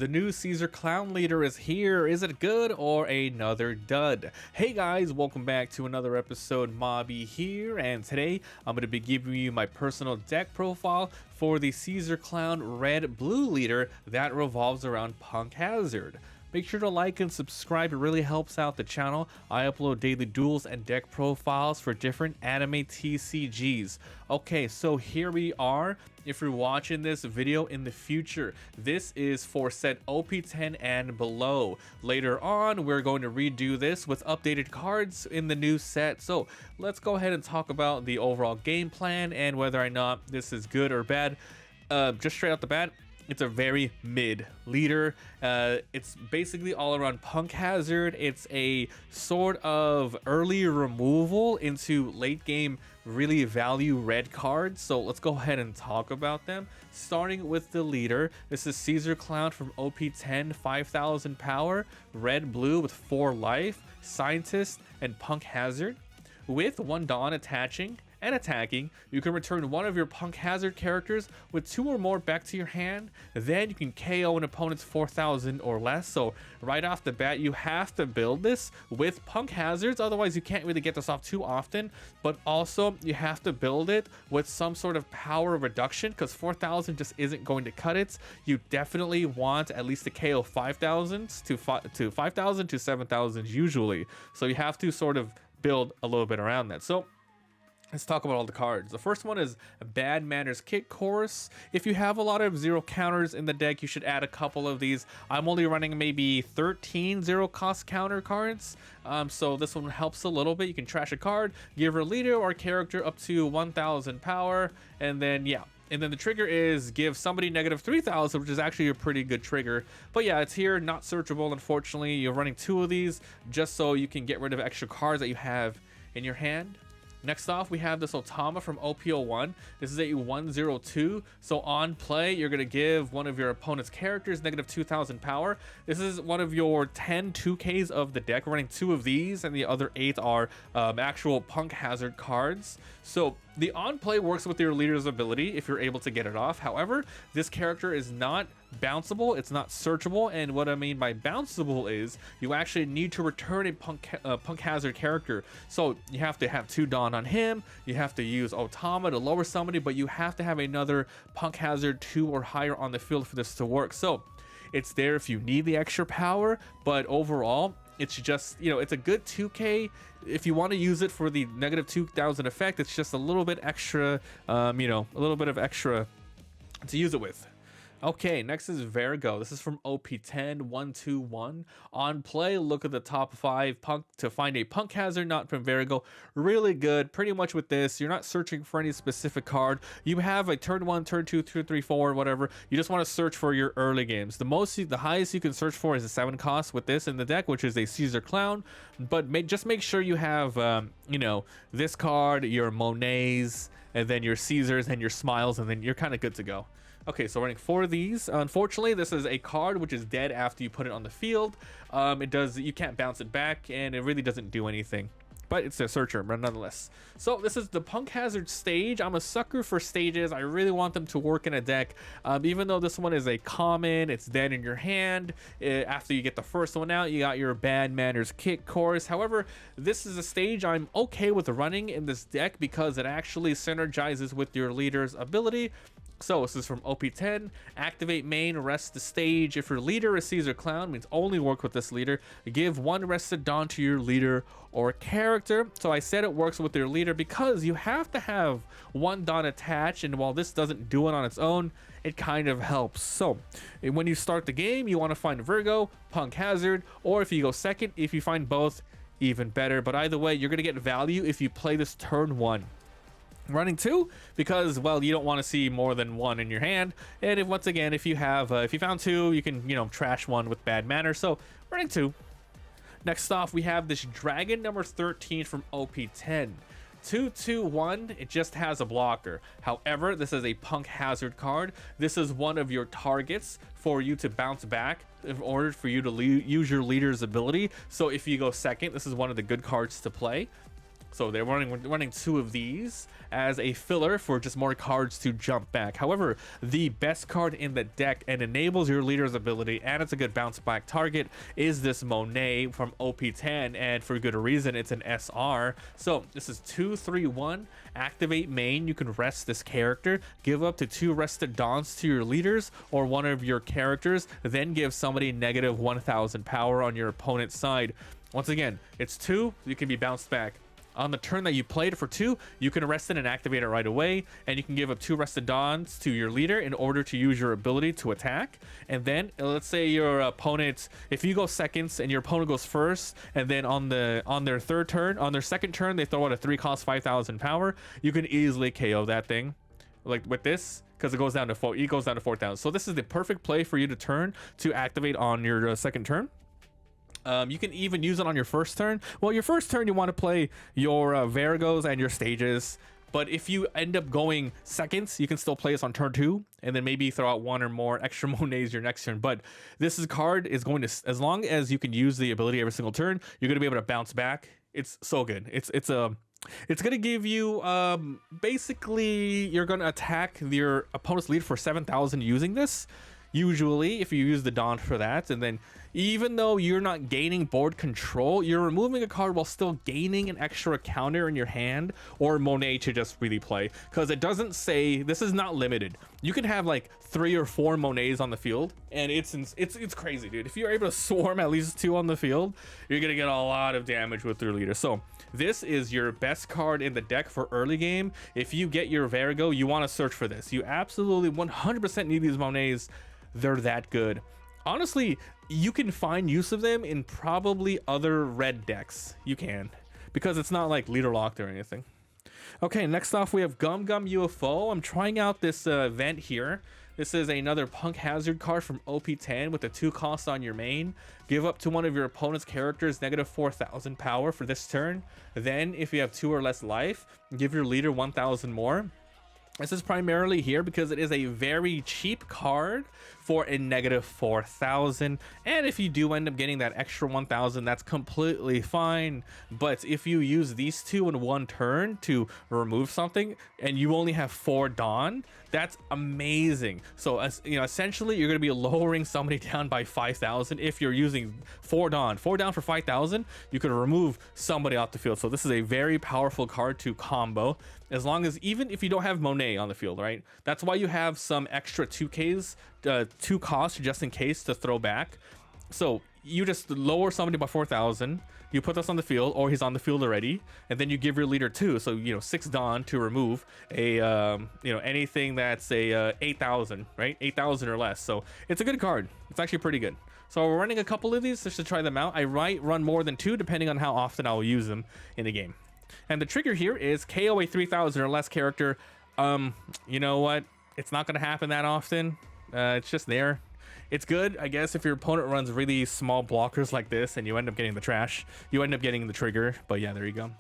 the new Caesar Clown leader is here. Is it good or another dud? Hey guys, welcome back to another episode. Mobby here, and today I'm going to be giving you my personal deck profile for the Caesar Clown red-blue leader that revolves around Punk Hazard. Make sure to like and subscribe, it really helps out the channel. I upload daily duels and deck profiles for different anime TCGs. Okay, so here we are. If you're watching this video in the future, this is for set OP10 and below. Later on, we're going to redo this with updated cards in the new set. So let's go ahead and talk about the overall game plan and whether or not this is good or bad. Just straight out the bat, it's a very mid leader. It's basically all around Punk Hazard. It's a sort of early removal into late game really value red cards. So let's go ahead and talk about them. Starting with the leader, this is Caesar Clown from OP10, 5000 power, red blue with 4 life, scientist, and Punk Hazard. With 1 Dawn attaching and attacking, you can return one of your Punk Hazard characters with 2 or more back to your hand. Then you can KO an opponent's 4000 or less. So right off the bat, you have to build this with Punk Hazards, otherwise you can't really get this off too often. But also you have to build it with some sort of power reduction, because 4000 just isn't going to cut it. You definitely want at least to KO 5000 to 5000 to 7000 usually. So you have to sort of build a little bit around that. So let's talk about all the cards. The first one is Bad Manners Kit Course. If you have a lot of 0 counters in the deck, you should add a couple of these. I'm only running maybe 13 0 cost counter cards, so this one helps a little bit. You can trash a card, give a leader or character up to 1000 power, and then yeah. And then the trigger is give somebody negative 3000, which is actually a pretty good trigger. But yeah, it's here, not searchable, unfortunately. You're running 2 of these just so you can get rid of extra cards that you have in your hand. Next off, we have this Otama from OP10. This is a 102. So on play, you're going to give one of your opponent's characters negative 2000 power. This is one of your 10 2Ks of the deck. We're running 2 of these, and the other 8 are actual Punk Hazard cards. So the on play works with your leader's ability if you're able to get it off. However, this character is not bounceable, it's not searchable, and what I mean by bounceable is you actually need to return a Punk Hazard character. So you have to have 2 Dawn on him, you have to use Otama to lower somebody, but you have to have another Punk Hazard 2 or higher on the field for this to work. So it's there if you need the extra power, but overall it's just, you know, it's a good 2K. If you want to use it for the negative 2000 effect, it's just a little bit extra, you know, a little bit of extra to use it with. Okay, next is Virgo. This is from OP10 121. On play, look at the top 5 Punk to find a Punk Hazard, not from Virgo. Really good. Pretty much with this, you're not searching for any specific card. You have a turn 1, turn 2, 2, 3, 4, whatever. You just want to search for your early games. The highest you can search for is a 7 cost with this in the deck, which is a Caesar Clown. But just make sure you have, you know, this card, your Monets, and then your Caesars and your Smiles, and then you're kind of good to go. Okay, so running 4 of these. Unfortunately, this is a card which is dead after you put it on the field. You can't bounce it back, and it really doesn't do anything. But it's a searcher, but nonetheless. So this is the Punk Hazard stage. I'm a sucker for stages. I really want them to work in a deck. Even though this one is a common, it's dead in your hand. After you get the first one out, you got your Bad Manners Kit Course. However, this is a stage I'm okay with running in this deck because it actually synergizes with your leader's ability. So this is from OP10. Activate main, rest the stage. If your leader is Caesar Clown, means only work with this leader. Give 1 rested Dawn to your leader or character. So I said it works with your leader because you have to have 1 Dawn attached, and while this doesn't do it on its own, it kind of helps. So when you start the game, you want to find Virgo, Punk Hazard, or if you go second, if you find both, even better. But either way, you're going to get value if you play this turn 1. Running 2 because, well, you don't want to see more than 1 in your hand, and if you found 2, you can, you know, trash 1 with Bad Manners. So running 2. Next off, we have this Dragon number 13 from OP10. 2/2/1, it just has a blocker. However, this is a Punk Hazard card. This is one of your targets for you to bounce back in order for you to use your leader's ability. So if you go second, this is one of the good cards to play. So they're running 2 of these as a filler for just more cards to jump back. However, the best card in the deck and enables your leader's ability, and it's a good bounce back target, is this Monet from OP10, and for good reason. It's an SR. So this is 2/3/1. Activate main. You can rest this character, give up to 2 rested dons to your leaders or one of your characters, then give somebody negative 1000 power on your opponent's side. Once again, it's 2. You can be bounced back. On the turn that you played for 2, you can arrest it and activate it right away, and you can give up 2 rested dons to your leader in order to use your ability to attack. And then let's say your opponent, if you go seconds and your opponent goes first, and then on their second turn they throw out a 3-cost 5000 power, you can easily KO that thing like with this, because it goes down to 4000. So this is the perfect play for you to turn to activate on your second turn. You can even use it on your first turn. Well, your first turn you want to play your Vergos and your stages, but if you end up going seconds, you can still play this on turn 2 and then maybe throw out 1 or more extra Monets your next turn. But this card is going to, as long as you can use the ability every single turn, you're going to be able to bounce back. It's so good. It's going to give you basically you're going to attack your opponent's lead for 7000 using this. Usually, if you use the Don for that, and then even though you're not gaining board control, you're removing a card while still gaining an extra counter in your hand or Monet to just really play, because it doesn't say, this is not limited. You can have like 3 or 4 Monets on the field, and it's crazy, dude. If you're able to swarm at least 2 on the field, you're gonna get a lot of damage with your leader. So this is your best card in the deck for early game. If you get your Vergo, you want to search for this. You absolutely 100% need these Monets. They're that good. Honestly, you can find use of them in probably other red decks. You can, because it's not like leader locked or anything. Okay, next off we have Gum Gum UFO. I'm trying out this event here. This is another Punk Hazard card from OP10 with a 2 cost on your main. Give up to one of your opponent's characters negative 4000 power for this turn. Then if you have 2 or less life, give your leader 1000 more. This is primarily here because it is a very cheap card for a negative 4000, and if you do end up getting that extra 1000, that's completely fine. But if you use these 2 in 1 turn to remove something and you only have 4 Dawn, that's amazing. So as you know, essentially you're going to be lowering somebody down by 5000. If you're using 4 Dawn for 5000, you could remove somebody off the field. So this is a very powerful card to combo, as long as, even if you don't have Monet on the field, right? That's why you have some extra 2Ks, 2 costs just in case to throw back. So you just lower somebody by 4000, you put this on the field, or he's on the field already, and then you give your leader 2, so 6 Dawn to remove a anything that's a 8000, right? 8000 or less. So it's a good card. It's actually pretty good. So we're running a couple of these just to try them out. I might run more than 2 depending on how often I'll use them in the game. And the trigger here is KO a 3000 or less character. You know what? It's not going to happen that often. It's just there. It's good, I guess, if your opponent runs really small blockers like this and you end up getting the trash. You end up getting the trigger. But yeah, there you go.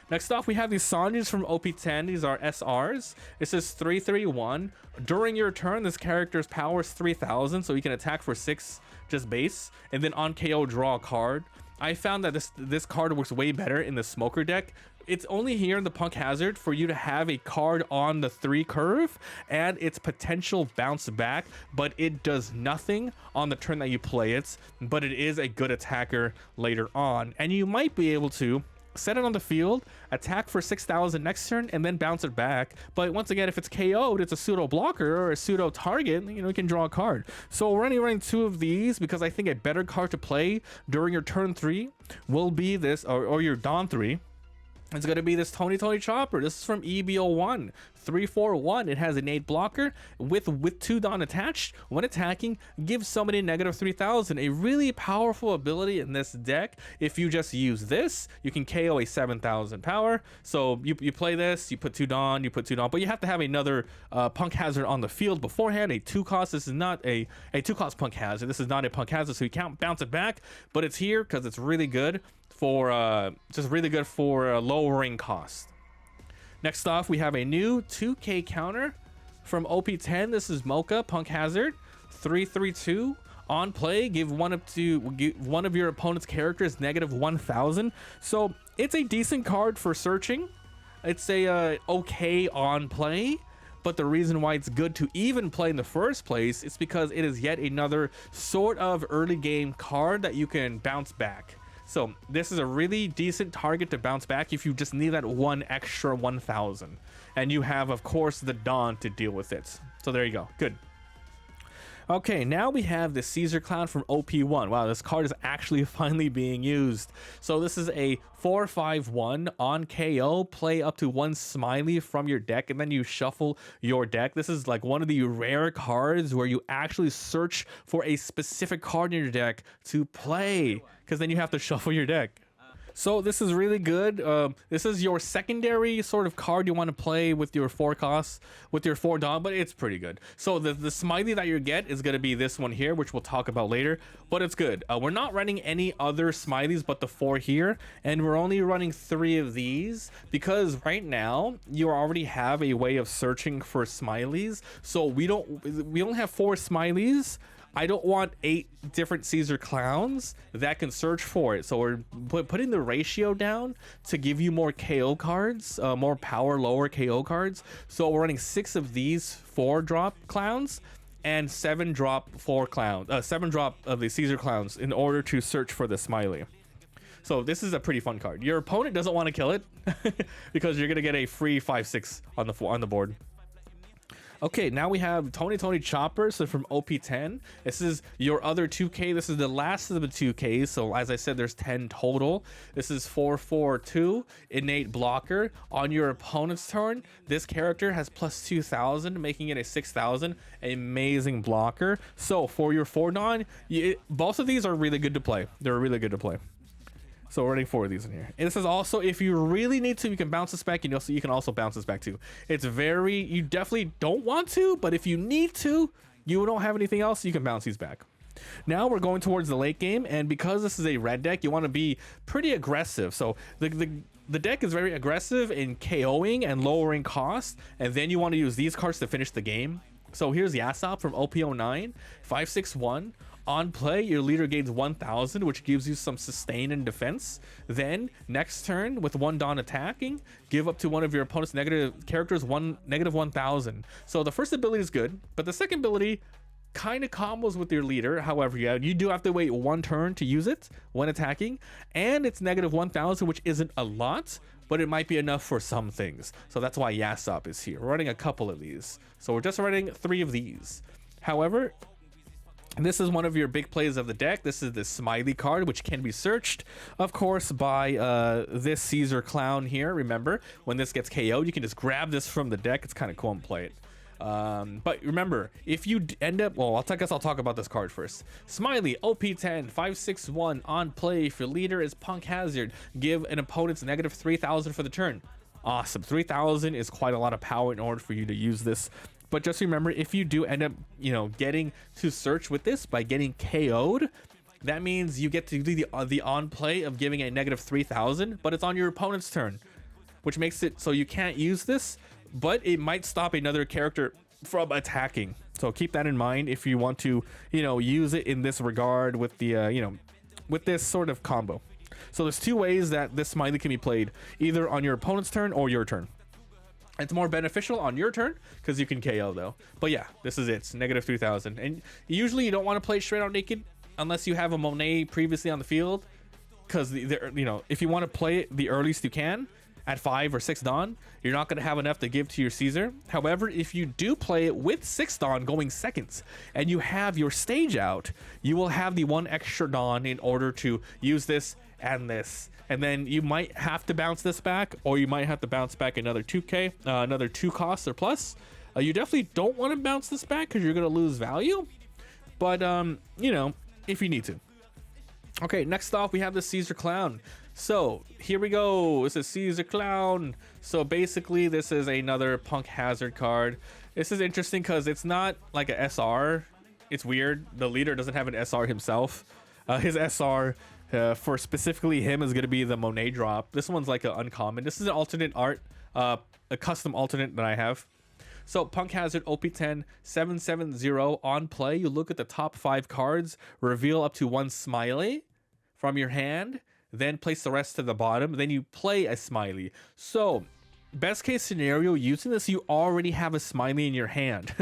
Next off, we have these Sanjis from OP10. These are SRs. This is 3/3/1. During your turn, this character's power is 3000, so you can attack for 6 just base, and then on KO draw a card. I found that this card works way better in the Smoker deck. It's only here in the Punk Hazard for you to have a card on the 3 curve and its potential bounce back, but it does nothing on the turn that you play it, but it is a good attacker later on. And you might be able to set it on the field, attack for 6000 next turn, and then bounce it back. But once again, if it's KO'd, it's a pseudo blocker or a pseudo target, you can draw a card. So we're only running 2 of these because I think a better card to play during your turn 3 will be this, or your Dawn 3. It's going to be this Tony Chopper. This is from EBO1, 3/4/1. It has innate blocker with 2 Dawn attached. When attacking, gives somebody negative 3000. A really powerful ability in this deck. If you just use this, you can KO a 7000 power. So you play this, you put 2 Dawn, but you have to have another Punk Hazard on the field beforehand. A 2 cost. This is not a 2 cost Punk Hazard. This is not a Punk Hazard, so you can't bounce it back. But it's here because it's really good for lowering cost. Next off, we have a new 2K counter from OP10. This is Mocha, Punk Hazard, 3/3/2. On play, give one of your opponent's characters negative 1000. So it's a decent card for searching. It's a okay on play, but the reason why it's good to even play in the first place is because it is yet another sort of early game card that you can bounce back. So this is a really decent target to bounce back if you just need that one extra 1,000. And you have, of course, the Dawn to deal with it. So there you go. Good. Okay, now we have the Caesar Clown from OP1. Wow, this card is actually finally being used. So this is a 4/5/1 on KO. Play up to 1 Smiley from your deck, and then you shuffle your deck. This is like one of the rare cards where you actually search for a specific card in your deck to play, because then you have to shuffle your deck. So this is really good. This is your secondary sort of card you want to play with your 4 costs, with your 4 Dawn, but it's pretty good. So the Smiley that you get is going to be this one here, which we'll talk about later, but it's good. We're not running any other Smileys but the 4 here, and we're only running 3 of these because right now you already have a way of searching for Smileys. So we only have 4 Smileys. I don't want 8 different Caesar Clowns that can search for it. So we're putting the ratio down to give you more KO cards, more power, lower KO cards. So we're running 6 of these 4-drop clowns and 7-drop 7-drop of the Caesar Clowns in order to search for the Smiley. So this is a pretty fun card. Your opponent doesn't want to kill it because you're going to get a free 5/6 on the board. Okay, now we have Tony Chopper, so from OP10. This is your other 2K. This is the last of the 2Ks, so as I said, there's 10 total. This is 4/4/2, innate blocker. On your opponent's turn, this character has plus 2,000, making it a 6,000. Amazing blocker. So for your 4 Dawn, both of these are really good to play. They're really good to play. So we're running 4 of these in here. And this is also, if you really need to, you can bounce this back. You can also bounce this back too. It's you definitely don't want to, but if you need to, you don't have anything else, you can bounce these back. Now we're going towards the late game, and because this is a red deck, you want to be pretty aggressive. So the deck is very aggressive in KOing and lowering cost, and then you want to use these cards to finish the game. So here's Yasop from OP09, 5/6/1. On play, your leader gains 1,000, which gives you some sustain and defense. Then, next turn, with 1 Dawn attacking, give up to one of your opponent's negative characters negative 1,000. So the first ability is good, but the second ability kind of combos with your leader. However, you do have to wait 1 turn to use it when attacking, and it's negative 1,000, which isn't a lot, but it might be enough for some things. So that's why Yasop is here. We're running a couple of these. So we're just running 3 of these. However, this is one of your big plays of the deck. This is the Smiley card, which can be searched, of course, by this Caesar Clown here. Remember, when this gets KO'd, you can just grab this from the deck. It's kind of cool and play it. But remember, if you end up, well, I guess I'll talk about this card first. Smiley, OP10, 5/6/1 on play. If your leader is Punk Hazard, give an opponent's negative 3,000 for the turn. Awesome. 3,000 is quite a lot of power in order for you to use this. But just remember, if you do end up, getting to search with this by getting KO'd, that means you get to do the on play of giving a negative 3,000, but it's on your opponent's turn, which makes it so you can't use this, but it might stop another character from attacking. So keep that in mind if you want to, use it in this regard with the, with this sort of combo. So there's 2 ways that this Smiley can be played, either on your opponent's turn or your turn. It's more beneficial on your turn because you can KO though. But yeah, this is it. It's negative 3,000. And usually you don't want to play straight out naked unless you have a Monet previously on the field. Because if you want to play it the earliest you can at 5 or 6 Dawn, you're not going to have enough to give to your Caesar. However, if you do play it with 6 Dawn going seconds and you have your stage out, you will have the 1 extra Dawn in order to use this and this. And then you might have to bounce this back, or you might have to bounce back another 2K, another 2 costs or plus. You definitely don't want to bounce this back because you're going to lose value. But, if you need to. Okay, next off, we have the Caesar Clown. So here we go. This is Caesar Clown. So basically, this is another Punk Hazard card. This is interesting because it's not like a SR. It's weird. The leader doesn't have an SR himself. His SR... for specifically him is going to be the Monet drop. This one's like an uncommon. This is an alternate art, a custom alternate that I have. So Punk Hazard OP10 7/7/0 on play. You look at the top 5 cards, reveal up to 1 Smiley from your hand. then place the rest to the bottom, then you play a Smiley. So best case scenario, using this, you already have a Smiley in your hand.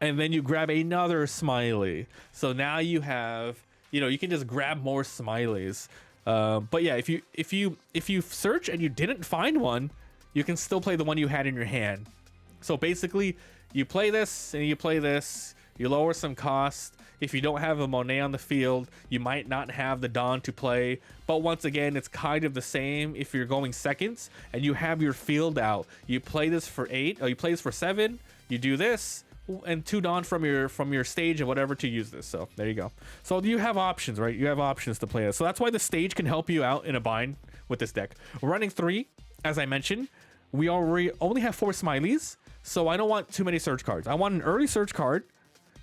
And then you grab another Smiley. So now you have, you know, you can just grab more Smileys. But yeah, if you search and you didn't find one, you can still play the one you had in your hand. So basically, you play this and you play this, you lower some cost. If you don't have a Monet on the field, you might not have the Dawn to play. But once again, it's kind of the same if you're going seconds and you have your field out. You play this for 8, or you play this for 7, you do this, and 2 Dawn from your stage and whatever to use this. So there you go. So you have options, right? You have options to play this. So that's why the stage can help you out in a bind with this deck. Running 3, as I mentioned, we already only have 4 Smileys, so I don't want too many search cards. I want an early search card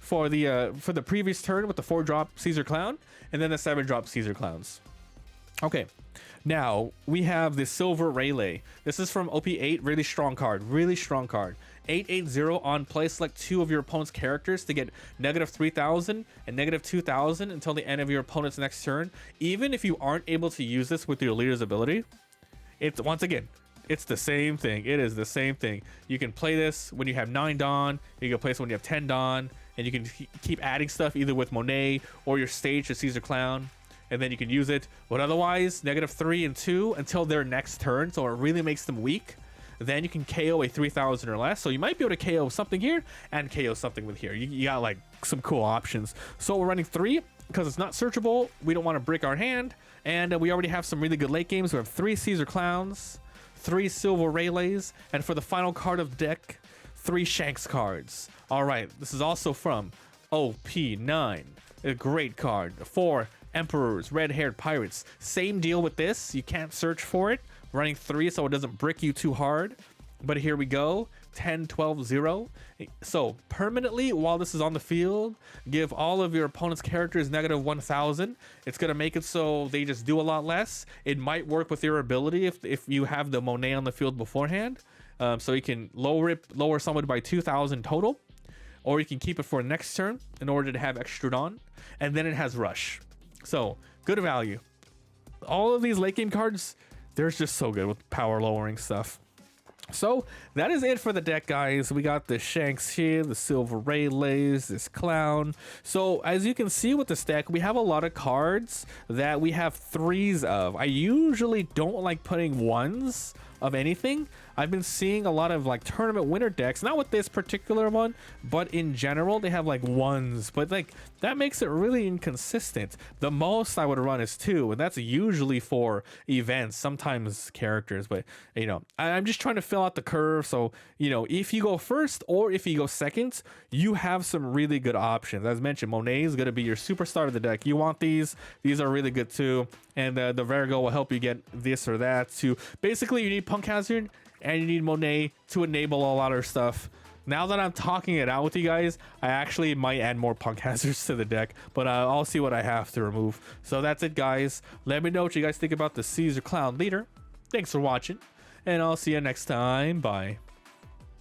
for the previous turn with the 4-drop Caesar Clown, and then the 7-drop Caesar Clowns. Okay, now we have the Silver Rayleigh. This is from OP8, really strong card, really strong card. 880 on play, select 2 of your opponent's characters to get -3000 and -2000 until the end of your opponent's next turn. Even if you aren't able to use this with your leader's ability, it's once again, it's the same thing. It is the same thing. You can play this when you have 9 Dawn, you can play this when you have 10 Dawn, and you can keep adding stuff either with Monet or your stage to Caesar Clown, and then you can use it. But otherwise, -3 and 2 until their next turn, so it really makes them weak. Then you can KO a 3000 or less. So you might be able to KO something here and KO something with here. You got like some cool options. So we're running 3 because it's not searchable. We don't want to break our hand. And we already have some really good late games. We have 3 Caesar Clowns, 3 Silver Rayleighs, and for the final card of deck, 3 Shanks cards. All right, this is also from OP9. A great card. 4 Emperors, red-haired pirates. Same deal with this. You can't search for it. Running 3 so it doesn't brick you too hard. But here we go. 10, 12, 0. So permanently, while this is on the field, give all of your opponent's characters -1000. It's going to make it so they just do a lot less. It might work with your ability if you have the Monet on the field beforehand. So you can lower someone by 2000 total. Or you can keep it for next turn in order to have extra Dawn. And then it has Rush. So good value. All of these late game cards, they're just so good with power lowering stuff. So that is it for the deck, guys. We got the Shanks here, the Silver Rayleighs, this Clown. So as you can see with this deck, we have a lot of cards that we have 3s of. I usually don't like putting 1s of anything. I've been seeing a lot of like tournament winner decks, not with this particular one, but in general they have like 1s, but like that makes it really inconsistent. The most I would run is 2, and that's usually for events, sometimes characters, but you know, I'm just trying to fill out the curve. So you know, if you go first or if you go second, you have some really good options. As mentioned, Monet is going to be your superstar of the deck. You want these are really good too, and the Virgo will help you get this or that too. Basically you need Punk Hazard and you need Monet to enable a lot of stuff. Now that I'm talking it out with you guys, I actually might add more Punk Hazards to the deck, but I'll see what I have to remove. So that's it, guys. Let me know what you guys think about the Caesar Clown leader. Thanks for watching, and I'll see you next time. Bye.